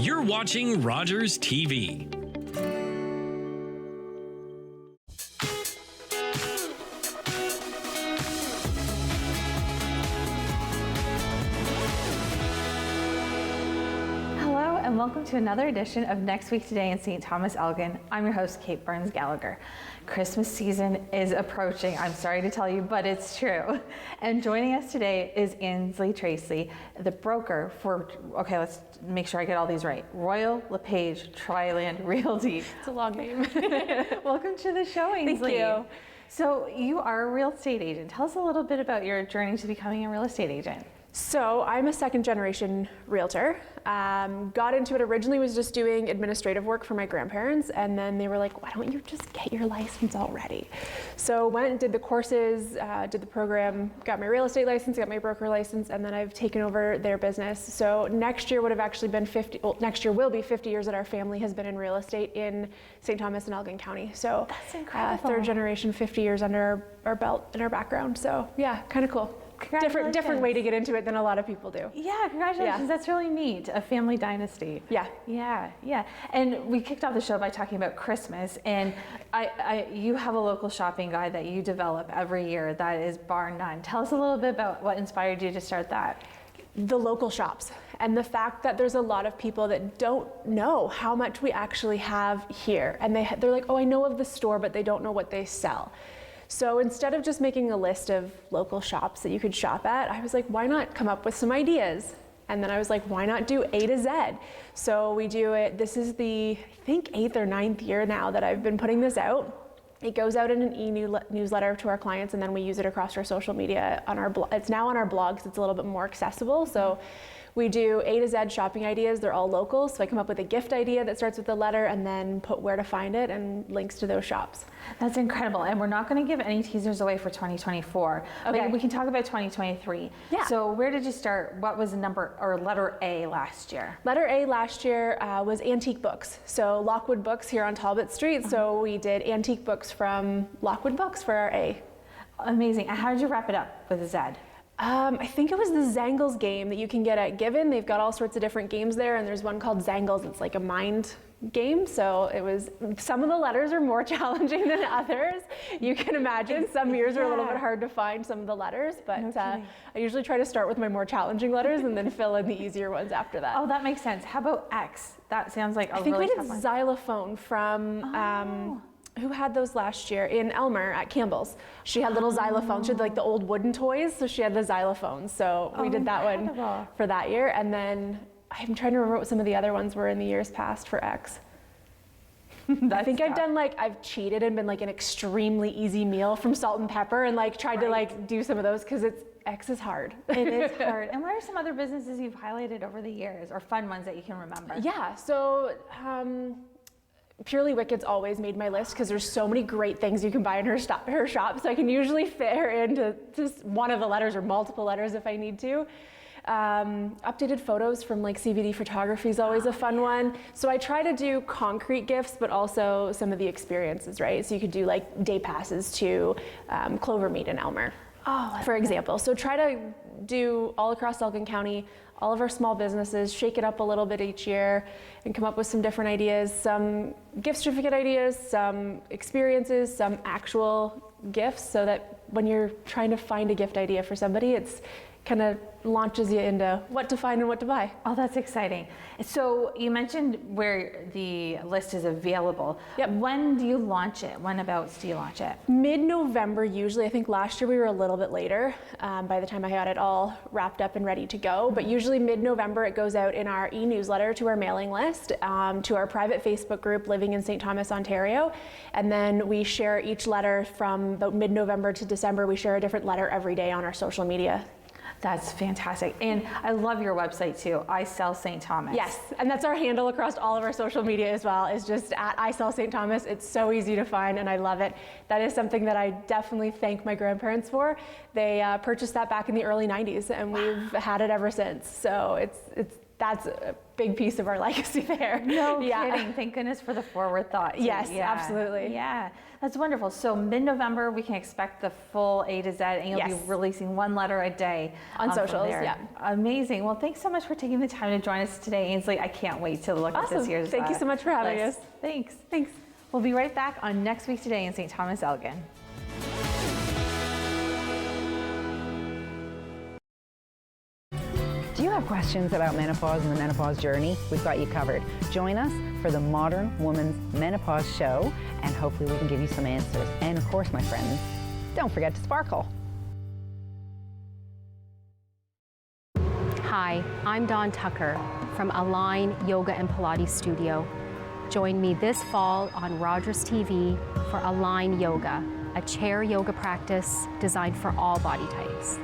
You're watching Rogers TV. Hello and welcome to another edition of Next Week Today in St. Thomas-Elgin. I'm your host, Kate Burns-Gallagher. Christmas season is approaching. I'm sorry to tell you, but it's true. And joining us today is Ainsley Tracy, the broker for, okay, let's make sure I get all these right, Royal LePage Triland Realty. It's a long name. Welcome to the show, Ainsley. Thank you. So you are a real estate agent. Tell us a little bit about your journey to becoming a real estate agent. So I'm a second generation realtor. Got into it originally, was just doing administrative work for my grandparents, and then they were like, why don't you just get your license already? So went and did the courses, did the program, got my real estate license, got my broker license, and then I've taken over their business. So next year would have actually been next year will be 50 years that our family has been in real estate in St. Thomas and Elgin County. So that's incredible. Third generation, 50 years under our belt and our background. So yeah, kind of cool. Different way to get into it than a lot of people do. Yeah, congratulations. Yeah. That's really neat. A family dynasty. Yeah. Yeah. And we kicked off the show by talking about Christmas, and you have a local shopping guide that you develop every year that is bar none. Tell us a little bit about what inspired you to start that. The local shops and the fact that there's a lot of people that don't know how much we actually have here. And they're like, oh, I know of the store, but they don't know what they sell. So instead of just making a list of local shops that you could shop at, I was like, why not come up with some ideas? And then I was like, why not do A to Z? So we do it, this is the, I think 8th or 9th year now that I've been putting this out. It goes out in an e-newsletter to our clients, and then we use it across our social media on our blog. It's now on our blog, so it's a little bit more accessible. So we do A to Z shopping ideas. They're all local. So I come up with a gift idea that starts with the letter and then put where to find it and links to those shops. That's incredible. And we're not going to give any teasers away for 2024. Okay. We can talk about 2023. Yeah. So where did you start? What was the number or letter A last year? Letter A last year was antique books. So Lockwood Books here on Talbot Street. So we did antique books from Lockwood Books for our A. Amazing. And how did you wrap it up with a Z? I think it was the Zangles game that you can get at Given. They've got all sorts of different games there, and there's one called Zangles. It's like a mind game. So it was, some of the letters are more challenging than others. You can imagine some years are a little bit hard to find some of the letters, but I usually try to start with my more challenging letters and then fill in the easier ones after that. Oh, that makes sense. How about X? That sounds like a really tough one. I think we did Xylophone from, who had those last year in Elmer at Campbell's. She had little xylophones. She had like the old wooden toys, so she had the xylophones. So we did that one for that year. And then I'm trying to remember what some of the other ones were in the years past for X. I think I've done I've cheated and been like an extremely easy meal from Salt and Pepper and tried to do some of those because X is hard. It is hard. And what are some other businesses you've highlighted over the years or fun ones that you can remember? Yeah, so Purely Wicked's always made my list because there's so many great things you can buy in her shop, so I can usually fit her into just one of the letters or multiple letters if I need to. Updated photos from CVD photography is always a fun one. So I try to do concrete gifts, but also some of the experiences, right? So you could do day passes to Clovermead in Elmer, for example. So try to do all across Elgin County, all of our small businesses, shake it up a little bit each year and come up with some different ideas, some gift certificate ideas, some experiences, some actual gifts, so that when you're trying to find a gift idea for somebody, it's kind of launches you into what to find and what to buy. Oh, that's exciting. So you mentioned where the list is available. Yep. When do you launch it? Whenabouts do you launch it? Mid-November usually. I think last year we were a little bit later by the time I had it all wrapped up and ready to go. But usually mid-November it goes out in our e-newsletter to our mailing list, to our private Facebook group Living in St. Thomas, Ontario. And then we share each letter from about mid-November to December. We share a different letter every day on our social media. That's fantastic. And I love your website too, I Sell St. Thomas. Yes, and that's our handle across all of our social media as well, is just at I Sell St. Thomas. It's so easy to find and I love it. That is something that I definitely thank my grandparents for. They purchased that back in the early 90s and we've had it ever since. So it's that's a big piece of our legacy there. No kidding. Thank goodness for the forward thought. Yes, absolutely. Yeah, that's wonderful. So mid-November, we can expect the full A to Z, and you'll be releasing one letter a day on socials. Yeah. Amazing. Well, thanks so much for taking the time to join us today, Ainsley. I can't wait to look at this year's Thank you so much for having us. Thanks. Thanks. We'll be right back on Next Week Today in St. Thomas-Elgin. Do you have questions about menopause and the menopause journey? We've got you covered. Join us for the Modern Woman's Menopause Show, and hopefully we can give you some answers. And of course, my friends, don't forget to sparkle. Hi, I'm Dawn Tucker from Align Yoga and Pilates Studio. Join me this fall on Rogers TV for Align Yoga, a chair yoga practice designed for all body types.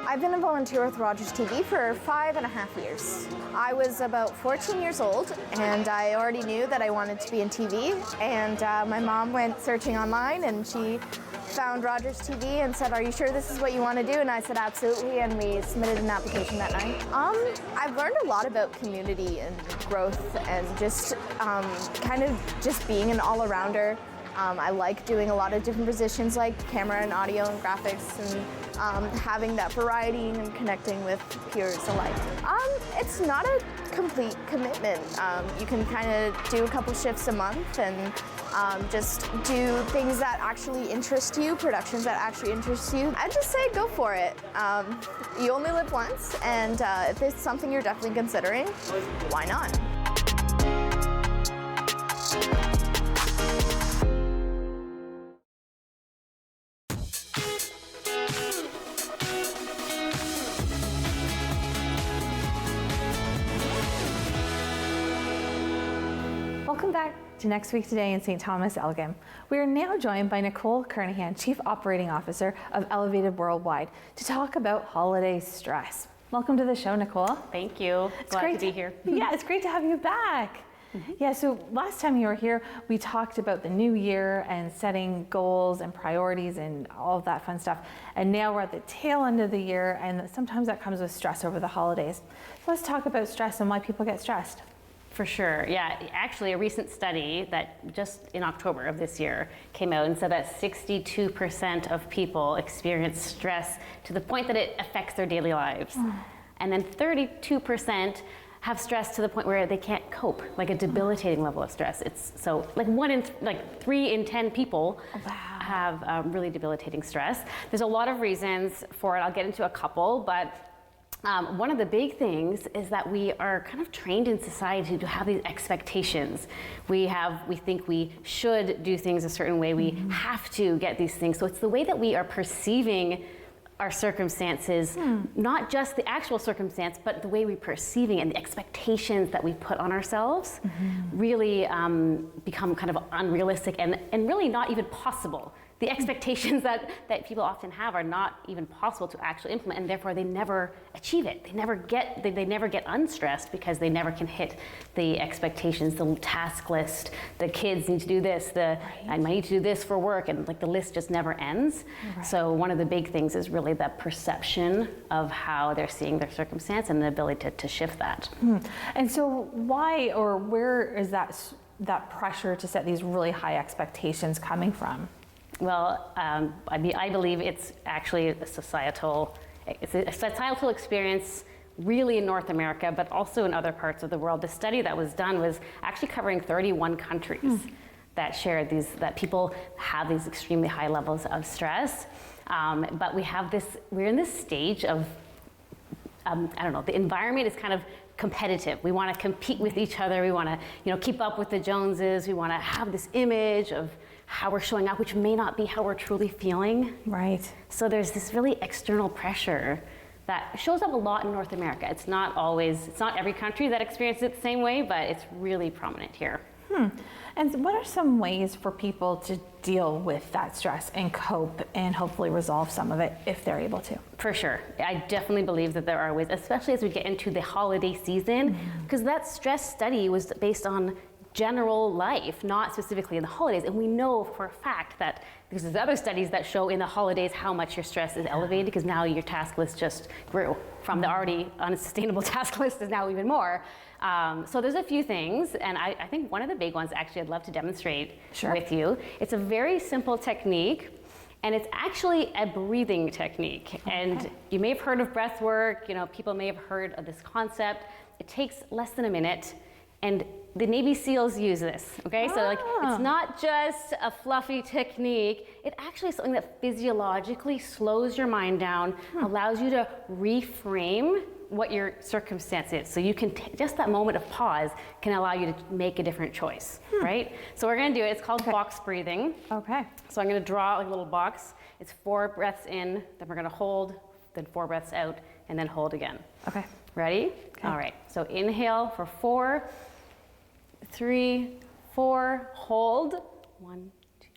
I've been a volunteer with Rogers TV for 5.5 years. I was about 14 years old, and I already knew that I wanted to be in TV, and my mom went searching online, and she found Rogers TV and said, "Are you sure this is what you want to do?" And I said, "Absolutely," and we submitted an application that night. I've learned a lot about community and growth and just kind of just being an all-arounder. I like doing a lot of different positions like camera and audio and graphics, and having that variety and connecting with peers alike. It's not a complete commitment. You can kind of do a couple shifts a month and just do things that actually interest you, productions that actually interest you. I'd just say go for it. You only live once, and if it's something you're definitely considering, why not? Welcome back to Next Week Today in St. Thomas-Elgin. We are now joined by Nicole Kernohan, Chief Operating Officer of Elevated Worldwide, to talk about holiday stress. Welcome to the show, Nicole. Thank you. Glad to be here. Yeah, it's great to have you back. Yeah, so last time you were here, we talked about the new year and setting goals and priorities and all of that fun stuff. And now we're at the tail end of the year, and sometimes that comes with stress over the holidays. So let's talk about stress and why people get stressed. For sure, yeah. Actually, a recent study that just in October of this year came out and said that 62% of people experience stress to the point that it affects their daily lives. And then 32% have stress to the point where they can't cope, like a debilitating level of stress. It's so like 3 in 10 people have really debilitating stress. There's a lot of reasons for it. I'll get into a couple, but one of the big things is that we are kind of trained in society to have these expectations. We think we should do things a certain way. We have to get these things. So it's the way that we are perceiving our circumstances, not just the actual circumstance, but the way we're perceiving and the expectations that we put on ourselves really become kind of unrealistic and really not even possible. The expectations that people often have are not even possible to actually implement, and therefore they never achieve it. They never get unstressed because they never can hit the expectations, the task list. The kids need to do this. I need to do this for work, and like the list just never ends. So one of the big things is really the perception of how they're seeing their circumstance and the ability to shift that. And so why or where is that pressure to set these really high expectations coming from? Well, I believe it's actually a societal experience really in North America, but also in other parts of the world. The study that was done was actually covering 31 countries that shared that people have these extremely high levels of stress. But we're in this stage of, the environment is kind of competitive. We want to compete with each other. We want to, keep up with the Joneses. We want to have this image of how we're showing up, which may not be how we're truly feeling. Right. So there's this really external pressure that shows up a lot in North America. It's not every country that experiences it the same way, but it's really prominent here. And what are some ways for people to deal with that stress and cope and hopefully resolve some of it if they're able to? For sure. I definitely believe that there are ways, especially as we get into the holiday season, because that stress study was based on general life, not specifically in the holidays. And we know for a fact that, because there's other studies that show in the holidays how much your stress is elevated, because now your task list just grew from the already unsustainable task list is now even more. So there's a few things, and I think one of the big ones actually I'd love to demonstrate with you. It's a very simple technique, and it's actually a breathing technique. And you may have heard of breath work, people may have heard of this concept. It takes less than a minute, and the Navy SEALs use this, okay? So it's not just a fluffy technique, it actually is something that physiologically slows your mind down, allows you to reframe what your circumstance is. So you can, just that moment of pause can allow you to make a different choice, right? So we're gonna do it, it's called box breathing. Okay. So I'm gonna draw a little box. It's 4 breaths in, then we're gonna hold, then 4 breaths out, and then hold again. Okay. Ready? Okay. All right, so inhale for 4, 3, 4, hold, 1, 2,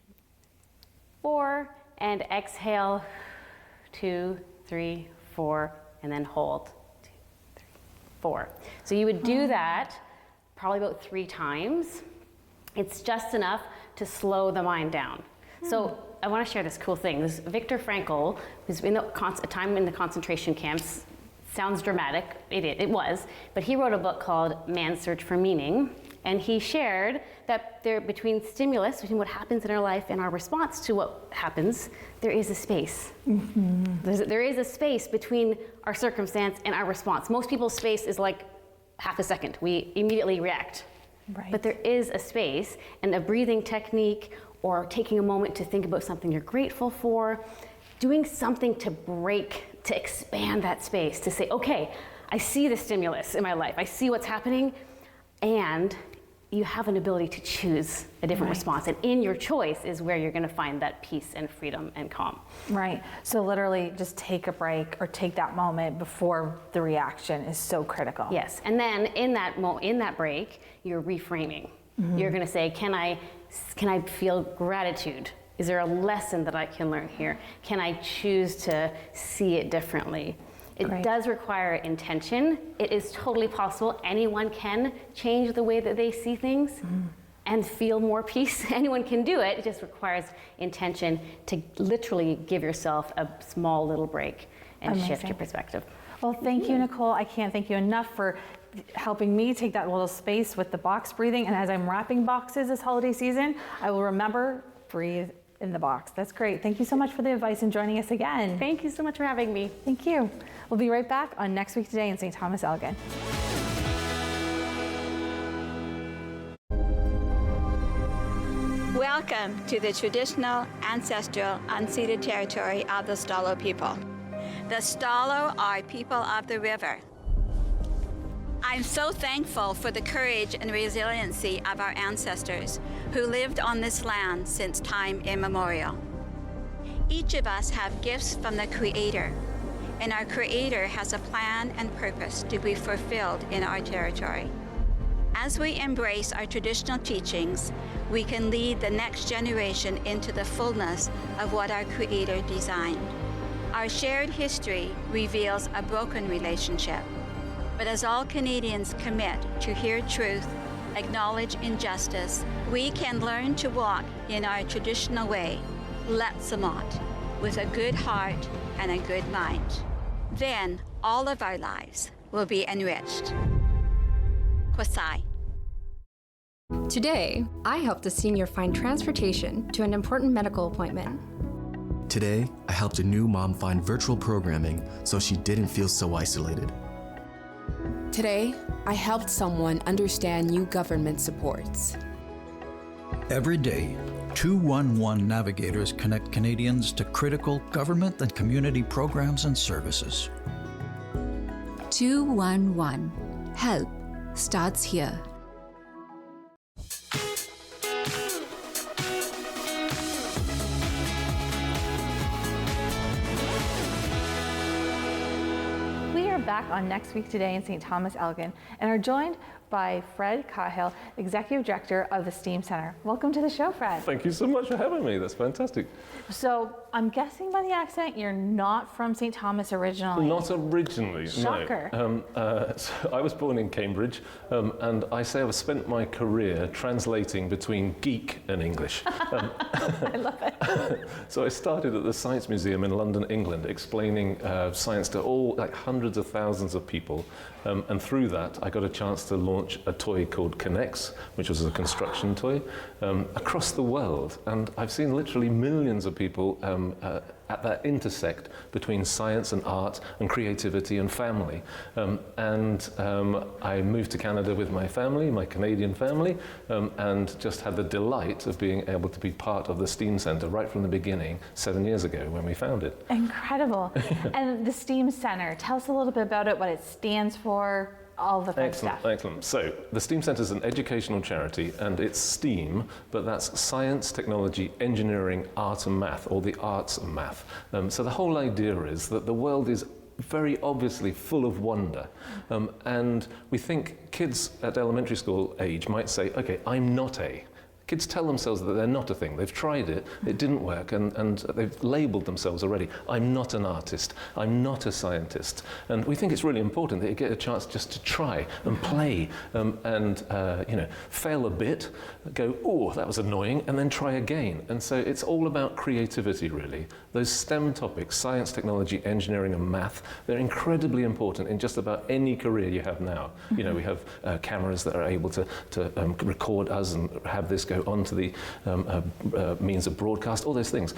4, and exhale, 2, 3, 4, and then hold, 2, 3, 4. So you would do that probably about 3 times. It's just enough to slow the mind down. So I want to share this cool thing. This Viktor Frankl, who's in a time in the concentration camps. Sounds dramatic, it was, but he wrote a book called Man's Search for Meaning, and he shared that between stimulus, between what happens in our life and our response to what happens, there is a space. There is a space between our circumstance and our response. Most people's space is like half a second. We immediately react. Right. But there is a space, and a breathing technique, or taking a moment to think about something you're grateful for, doing something to expand that space, to say, okay, I see the stimulus in my life, I see what's happening, and you have an ability to choose a different response. And in your choice is where you're gonna find that peace and freedom and calm. Right, so literally just take a break or take that moment before the reaction is so critical. Yes, and then in that break, you're reframing. You're gonna say, can I feel gratitude? Is there a lesson that I can learn here? Can I choose to see it differently? It does require intention. It is totally possible. Anyone can change the way that they see things and feel more peace. Anyone can do it. It just requires intention to literally give yourself a small little break and shift your perspective. Well, thank you, Nicole. I can't thank you enough for helping me take that little space with the box breathing. And as I'm wrapping boxes this holiday season, I will remember, breathe in the box. That's great. Thank you so much for the advice and joining us again. Thank you so much for having me. Thank you. We'll be right back on Next Week Today in St. Thomas-Elgin. Welcome to the traditional, ancestral, unceded territory of the Stalo people. The Stalo are people of the river. I'm so thankful for the courage and resiliency of our ancestors who lived on this land since time immemorial. Each of us have gifts from the Creator, and our Creator has a plan and purpose to be fulfilled in our territory. As we embrace our traditional teachings, we can lead the next generation into the fullness of what our Creator designed. Our shared history reveals a broken relationship. But as all Canadians commit to hear truth, acknowledge injustice, we can learn to walk in our traditional way, Letsamot, with a good heart and a good mind. Then all of our lives will be enriched. Kwasai. Today, I helped a senior find transportation to an important medical appointment. Today, I helped a new mom find virtual programming so she didn't feel so isolated. Today, I helped someone understand new government supports. Every day, 211 navigators connect Canadians to critical government and community programs and services. 211. Help starts here. Back on Next Week Today in St. Thomas-Elgin and are joined by Fred Cahill, Executive Director of the STEAM Center. Welcome to the show, Fred. Thank you so much for having me. That's fantastic. So I'm guessing by the accent you're not from St. Thomas originally. Not originally, Shocker. no. So I was born in Cambridge, and I say I've spent my career translating between geek and English. I love it. So I started at the Science Museum in London, England, explaining science to like hundreds of thousands of people. And through that, I got a chance to launch a toy called Connex, which was a construction toy, across the world. And I've seen literally millions of people at that intersect between science and art and creativity and family. I moved to Canada with my family, my Canadian family, and just had the delight of being able to be part of the STEAM Center right from the beginning 7 years ago when we found it. Incredible. And the STEAM Center, tell us a little bit about it, what it stands for, all the fun stuff. Excellent. So the STEAM Center is an educational charity, and it's STEAM, but that's science, technology, engineering, art and math, or the arts and math. So the whole idea is that the world is very obviously full of wonder. And we think kids at elementary school age might say, okay, I'm not a. Kids tell themselves that they're not a thing. They've tried it, it didn't work, and they've labeled themselves already. I'm not an artist, I'm not a scientist. And we think it's really important that you get a chance just to try and play and fail a bit, go, oh, that was annoying, and then try again. And so it's all about creativity, really. Those STEM topics, science, technology, engineering, and math, they're incredibly important in just about any career you have now. You know, we have cameras that are able to record us and have this go onto the means of broadcast, all those things.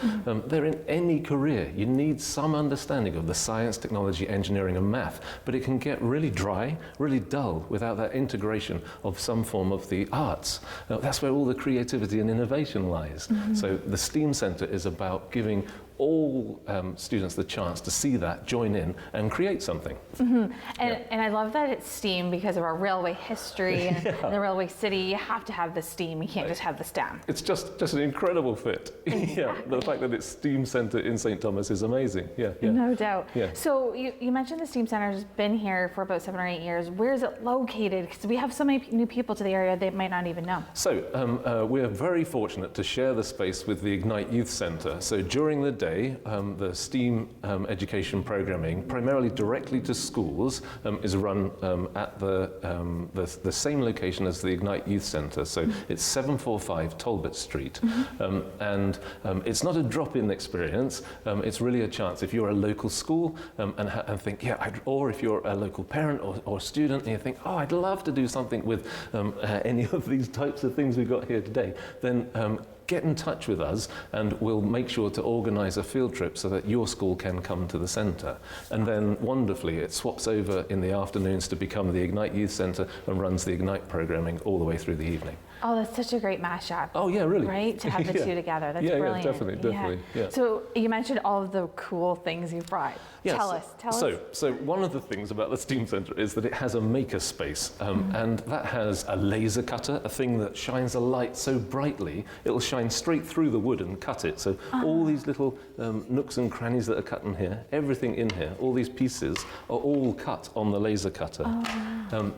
They're in any career. You need some understanding of the science, technology, engineering, and math, but it can get really dry, really dull without that integration of some form of the arts. That's where all the creativity and innovation lies. So the STEAM Center is about giving all students the chance to see that, join in, and create something. And I love that it's STEAM because of our railway history and the railway city. You have to have the STEAM. You can't just have the STEM. It's just an incredible fit. Exactly. The fact that it's STEAM Center in St. Thomas is amazing. No doubt. Yeah. So you mentioned the STEAM Center has been here for about 7 or 8 years. Where is it located? Because we have so many new people to the area they might not even know. So we're very fortunate to share the space with the Ignite Youth Center. So during the day, the STEAM education programming, primarily directly to schools, is run at the same location as the Ignite Youth Center. So it's 745 Talbot Street. And it's not a drop-in experience. It's really a chance. If you're a local school and think, or if you're a local parent or student and you think, oh, I'd love to do something with any of these types of things we've got here today, then get in touch with us and we'll make sure to organize a field trip so that your school can come to the center. And then wonderfully it swaps over in the afternoons to become the Ignite Youth Center and runs the Ignite programming all the way through the evening. Oh, that's such a great mashup. Oh yeah, really. Right? To have the two together. That's brilliant. Yeah, definitely. Yeah. So you mentioned all of the cool things you've brought. Yes. Tell us. So one of the things about the STEAM Center is that it has a maker space, and that has a laser cutter, a thing that shines a light so brightly, it'll shine straight through the wood and cut it. So all these little nooks and crannies that are cut in here, everything in here, all these pieces are all cut on the laser cutter.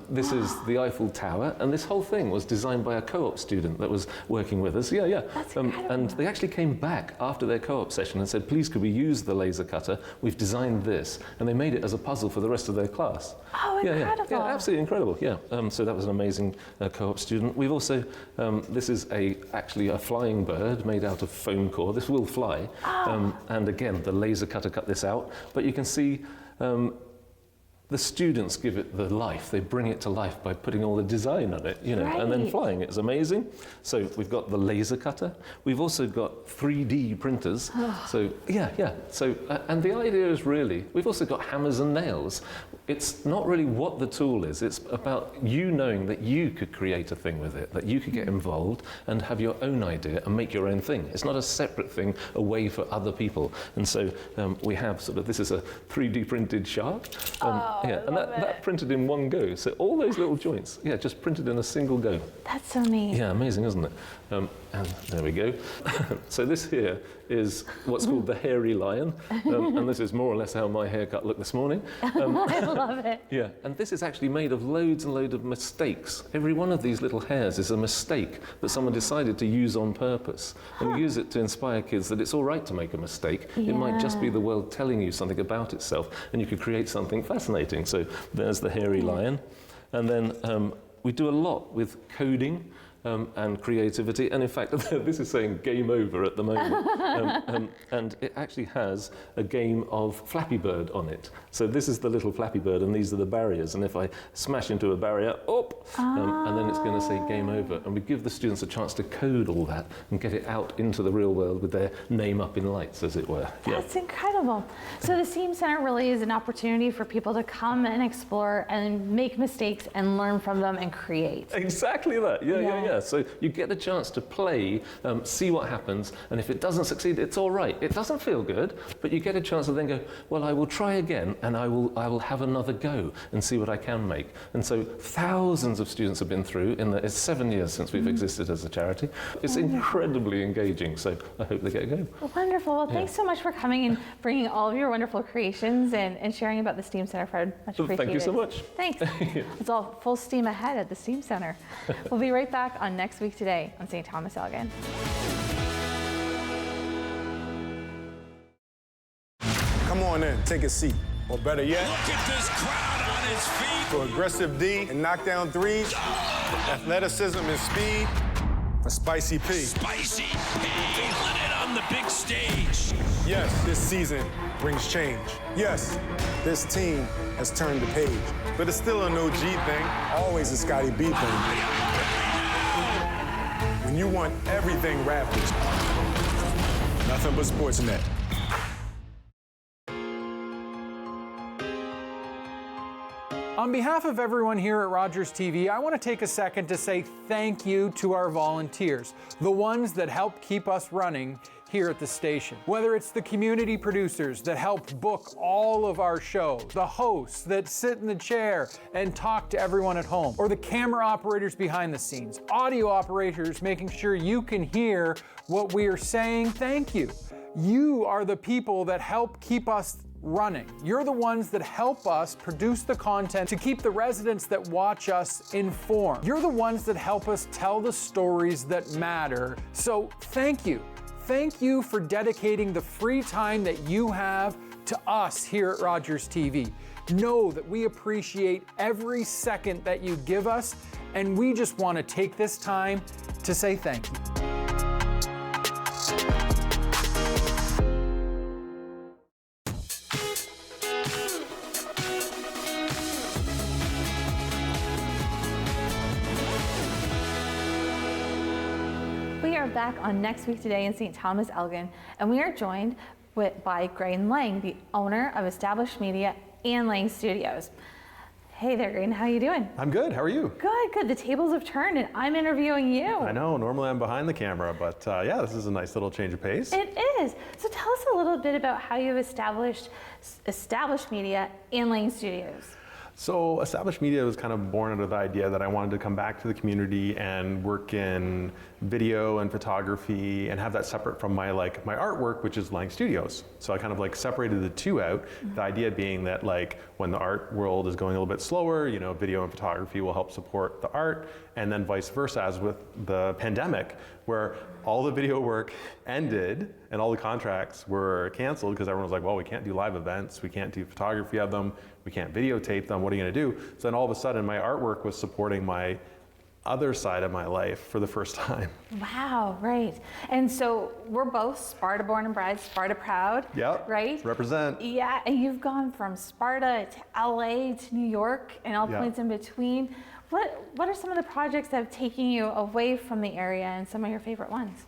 This is the Eiffel Tower, and this whole thing was designed by a co-op student that was working with us. That's and they actually came back after their co-op session and said, please could we use the laser cutter? We've designed this, and they made it as a puzzle for the rest of their class. Oh, incredible. Yeah, absolutely incredible, so that was an amazing co-op student. We've also, this is actually a flying bird made out of foam core. This will fly, and again, the laser cutter cut this out, but you can see the students give it the life. They bring it to life by putting all the design on it, and then flying it. It's amazing. So we've got the laser cutter. We've also got 3D printers. So So and the idea is really, we've also got hammers and nails. It's not really what the tool is. It's about you knowing that you could create a thing with it, that you could get involved and have your own idea and make your own thing. It's not a separate thing away for other people. And so we have this is a 3D printed shark. And that printed in one go. So all those little joints, just printed in a single go. That's so neat. Yeah, amazing, isn't it? And there we go. So this here is what's called the hairy lion, and this is more or less how my haircut looked this morning. I love it. Yeah, and this is actually made of loads and loads of mistakes. Every one of these little hairs is a mistake that someone decided to use on purpose. And we use it to inspire kids that it's all right to make a mistake. It might just be the world telling you something about itself, and you could create something fascinating. So there's the hairy lion. And then we do a lot with coding. And creativity, and in fact this is saying game over at the moment, and it actually has a game of Flappy Bird on it. So this is the little Flappy Bird and these are the barriers, and if I smash into a barrier, and then it's going to say game over, and we give the students a chance to code all that and get it out into the real world with their name up in lights, as it were. That's incredible. So the STEAM Center really is an opportunity for people to come and explore and make mistakes and learn from them and create. Exactly that, yeah. So you get a chance to play, see what happens, and if it doesn't succeed, it's all right. It doesn't feel good, but you get a chance to then go, well, I will try again, and I will have another go and see what I can make. And so thousands of students have been through, it's 7 years since we've existed as a charity. It's incredibly engaging, so I hope they get a go. Wonderful. Well, thanks so much for coming and bringing all of your wonderful creations and sharing about the STEAM Center, Fred. Much appreciated. Thank you so much. Thanks. It's all full steam ahead at the STEAM Center. We'll be right back on Next Week Today on St. Thomas-Elgin. Come on in, take a seat. Or better yet, look at this crowd on its feet. For aggressive D and knockdown threes, athleticism and speed, for Spicy P. Spicy P, feeling it on the big stage. Yes, this season brings change. Yes, this team has turned the page. But it's still an OG thing, always a Scotty B thing. When you want everything Raptors, nothing but Sportsnet. On behalf of everyone here at Rogers TV, I want to take a second to say thank you to our volunteers, the ones that help keep us running here at the station. Whether it's the community producers that help book all of our shows, the hosts that sit in the chair and talk to everyone at home, or the camera operators behind the scenes, audio operators making sure you can hear what we are saying, thank you. You are the people that help keep us running. You're the ones that help us produce the content to keep the residents that watch us informed. You're the ones that help us tell the stories that matter. So thank you. Thank you for dedicating the free time that you have to us here at Rogers TV. Know that we appreciate every second that you give us, and we just want to take this time to say thank you. We are back on Next Week Today in St. Thomas-Elgin, and we are joined by Graydon Lang, the owner of Established Media and Lang Studios. Hey there, Graydon, how are you doing? I'm good, how are you? Good. The tables have turned and I'm interviewing you. I know, normally I'm behind the camera, but yeah, this is a nice little change of pace. It is. So tell us a little bit about how you've established Media and Lang Studios. So Established Media was kind of born out of the idea that I wanted to come back to the community and work in video and photography and have that separate from my artwork, which is Lang Studios. So I kind of separated the two out. Mm-hmm. The idea being that when the art world is going a little bit slower, video and photography will help support the art, and then vice versa, as with the pandemic, where all the video work ended and all the contracts were canceled because everyone was like, well, we can't do live events, we can't do photography of them, we can't videotape them, what are you gonna do? So then all of a sudden my artwork was supporting my other side of my life for the first time. Wow, right. And so we're both Sparta born and bred, Sparta proud. Yep. Right? Represent. Yeah, and you've gone from Sparta to LA to New York and all points in between. What are some of the projects that have taken you away from the area and some of your favorite ones?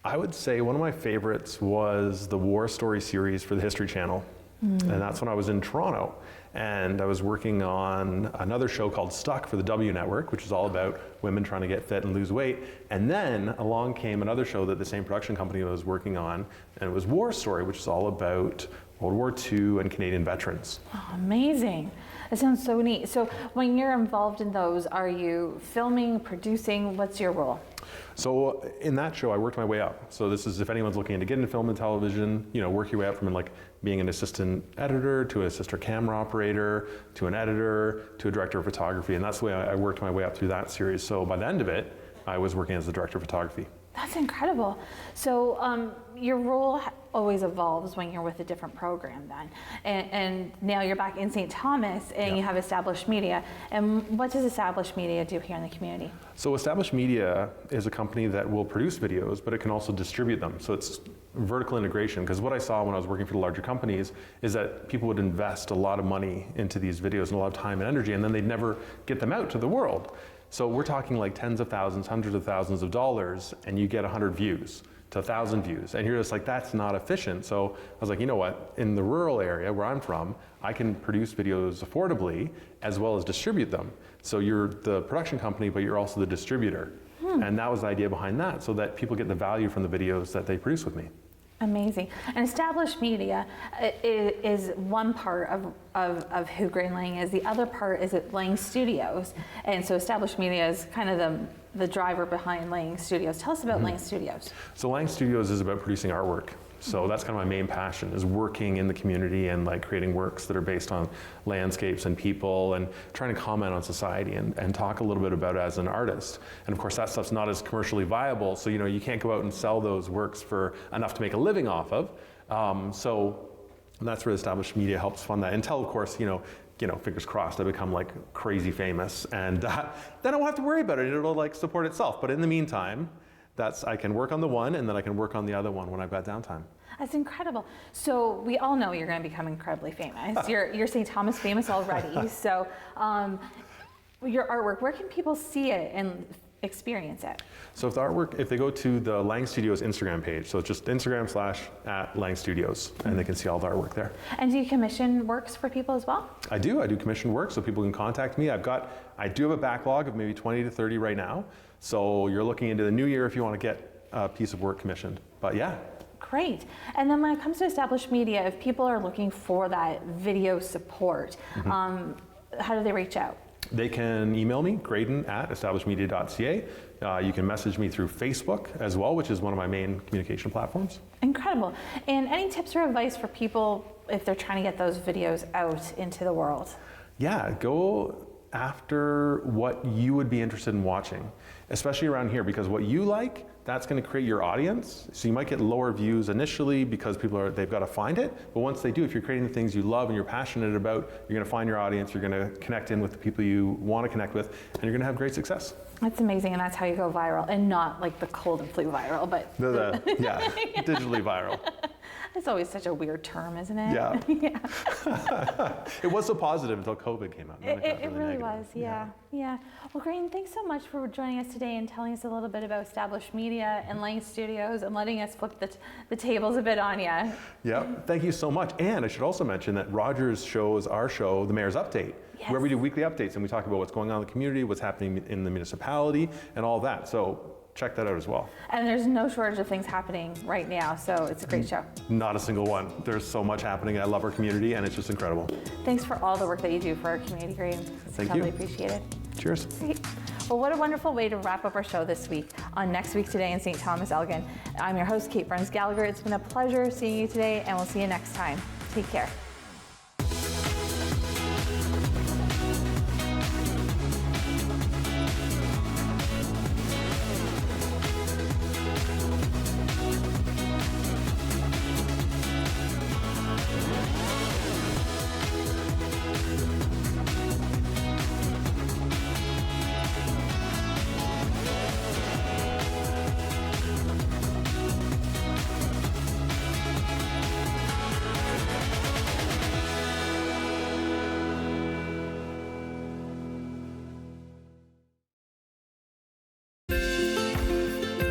I would say one of my favorites was the War Story series for the History Channel. And that's when I was in Toronto. And I was working on another show called Stuck for the W Network, which is all about women trying to get fit and lose weight. And then along came another show that the same production company was working on, and it was War Story, which is all about World War II and Canadian veterans. Oh, amazing. That sounds so neat. So when you're involved in those, are you filming, producing? What's your role? So in that show, I worked my way up. So this is if anyone's looking to get into film and television, you know, work your way up from like being an assistant editor to an assistant camera operator to an editor to a director of photography. And that's the way I worked my way up through that series. So by the end of it, I was working as the director of photography. That's incredible. So your role always evolves when you're with a different program then. And now you're back in St. Thomas and you have Established Media. And what does Established Media do here in the community? So Established Media is a company that will produce videos, but it can also distribute them. So it's vertical integration, because what I saw when I was working for the larger companies is that people would invest a lot of money into these videos and a lot of time and energy, and then they'd never get them out to the world. So we're talking like tens of thousands, hundreds of thousands of dollars, and you get 100 views to 1,000 views. And you're just like, that's not efficient. So I was like, you know what? In the rural area where I'm from, I can produce videos affordably as well as distribute them. So you're the production company, but you're also the distributor. And that was the idea behind that, so that people get the value from the videos that they produce with me. Amazing. And Established Media is one part of who Green Lang is. The other part is at Lang Studios. And so Established Media is kind of the driver behind Lang Studios. Tell us about Lang Studios. So Lang Studios is about producing artwork. So that's kind of my main passion, is working in the community and like creating works that are based on landscapes and people and trying to comment on society and talk a little bit about it as an artist. And of course that stuff's not as commercially viable, so you know, you can't go out and sell those works for enough to make a living off of. So that's where Established Media helps fund that, until of course, you know, fingers crossed, I become like crazy famous, and then I won't have to worry about it. It'll like support itself. But in the meantime, I can work on the one, and then I can work on the other one when I've got downtime. That's incredible. So we all know you're going to become incredibly famous. You're St. Thomas famous already. So your artwork, where can people see it and experience it? So if the artwork, if they go to the Lang Studios Instagram page, so it's just Instagram/@Lang Studios, and they can see all the artwork there. And do you commission works for people as well? I do commission work, so people can contact me. I do have a backlog of maybe 20 to 30 right now. So you're looking into the new year if you want to get a piece of work commissioned. But yeah. Great. And then when it comes to Established Media, if people are looking for that video support, how do they reach out? They can email me, graydon@establishedmedia.ca. You can message me through Facebook as well, which is one of my main communication platforms. Incredible. And any tips or advice for people if they're trying to get those videos out into the world? Yeah, go after what you would be interested in watching, especially around here, because what you like, that's going to create your audience. So you might get lower views initially because they've got to find it, but once they do, if you're creating the things you love and you're passionate about, you're going to find your audience, you're going to connect in with the people you want to connect with, and you're going to have great success. That's amazing, and that's how you go viral, and not like the cold and flu viral, but yeah, digitally viral. It's always such a weird term, isn't it? Yeah. It was so positive until COVID came out. It really was, yeah. Well, Graydon, thanks so much for joining us today and telling us a little bit about Established Media and Lang Studios and letting us flip the tables a bit on you. Yeah, thank you so much. And I should also mention that Rogers shows our show, The Mayor's Update, where we do weekly updates and we talk about what's going on in the community, what's happening in the municipality, and all that. So check that out as well. And there's no shortage of things happening right now, so it's a great show. Not a single one. There's so much happening. I love our community, and it's just incredible. Thanks for all the work that you do for our community, Graydon. It's Thank totally you. appreciated. Cheers. Great. Well, what a wonderful way to wrap up our show this week on Next Week Today in St. Thomas-Elgin. I'm your host, Kate Burns-Gallagher. It's been a pleasure seeing you today, and we'll see you next time. Take care.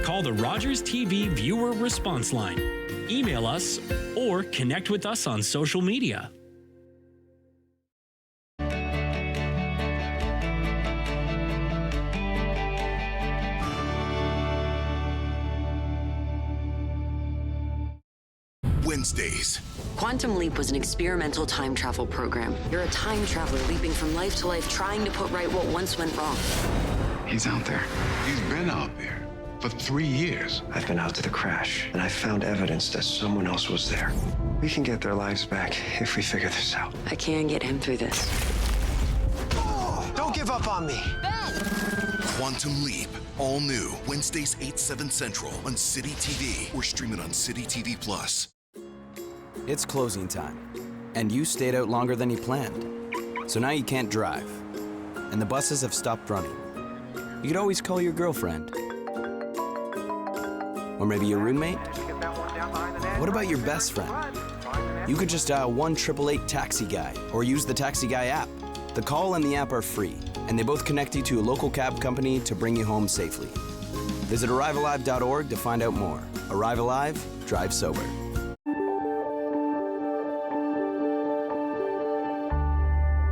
Call the Rogers TV viewer response line, email us, or connect with us on social media. Wednesdays. Quantum Leap was an experimental time travel program. You're a time traveler leaping from life to life, trying to put right what once went wrong. He's out there. He's been out there. for 3 years. I've been out to the crash, and I found evidence that someone else was there. We can get their lives back if we figure this out. I can get him through this. Don't give up on me. Quantum Leap. All new. Wednesdays 8, 7 Central on City TV or stream it on City TV Plus. It's closing time, and you stayed out longer than you planned. So now you can't drive, and the buses have stopped running. You could always call your girlfriend. Or maybe your roommate? What about your best friend? You could just dial 1-888-TAXI-GUY or use the Taxi Guy app. The call and the app are free, and they both connect you to a local cab company to bring you home safely. Visit arrivealive.org to find out more. Arrive Alive, drive sober.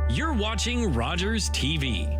You're watching Rogers TV.